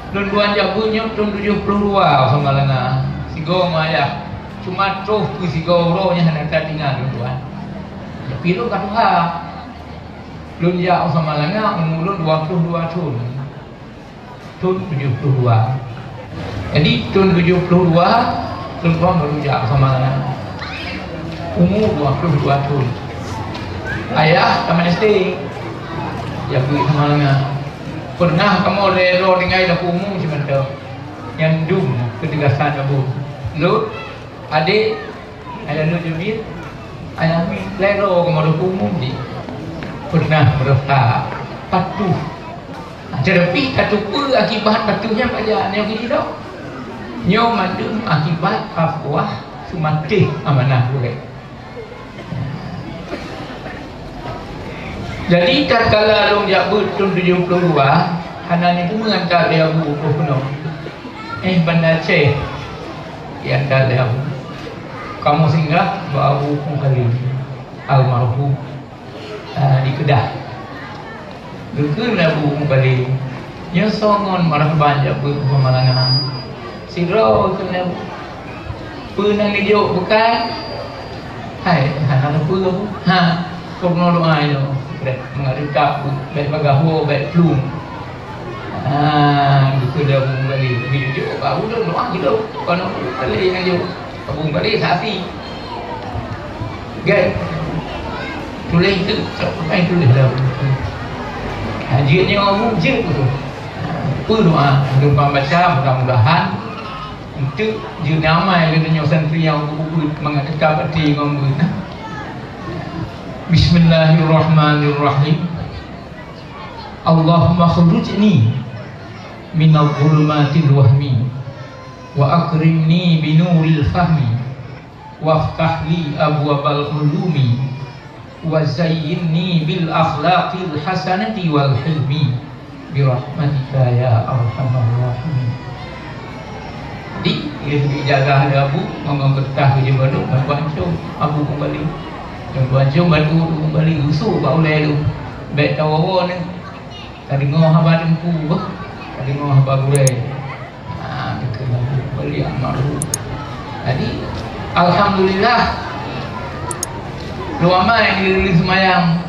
Luan jabunya tahun 72 sama lana. Sigo maya. Cuma terus ku sigo rohnya hendak tinggal luan. Ya pilu katuha. Lun ya sama lana umur 22 tahun. Tahun 72. Jadi tahun 72 Lun baru ya sama lana. Umur 22 tahun. Ayah taman SD. Ya pergi sama lana. Pernah kamu lero dengan dah umum cuma tu yang dum ketegasan abu. Lu adik ayah lu jubir ayah mi lero kamu dah umum di pernah merasa patuh. Tetapi katupu akibat patuhnya pada yang ini dah. Nyo mandum akibat kafwah sumatih amanah boleh. Jadi tatkala long jabut tahun 72 Hanan itu mengantar dia Abu penuh. Bandar Aceh yang dalam kamu singgah Abu kali almarhum di Kedah. Dukun Abu kali nyosongon marhaban jabut pemalangan. Siro kena punang dia bukan. Hai Hanan apa ha kau doa itu. Mengarikap baik bagahu baik plum gitu dah bung balik video baru dah doa gitu kalau balik yang jauh bung balik sapi gay tulis itu apa tulis dah hajinya ngomong je tu apa doa baca mudah-mudahan untuk jenama yang kita santri yang mengarikap hati ngomong. Bismillahirrahmanirrahim. Allahumma khurujni minal dhulumatil wahmi wa akrimni binuril fahmi waftah li abwabal ulumi wa zayyinni bil akhlaqil hasanati wal hilmi birahmatika ya arhamar rahimin. Jadi dijaga ada Abu ngomong ketah je baru baca Abu kembali. Yang baju baru kembali usul bau lelu. Baik tahu ni. Tadi ngoh habar dempu, tadi ngoh habar gulai. Kita kembali almarhum. Jadi alhamdulillah doa yang dirilis semayang.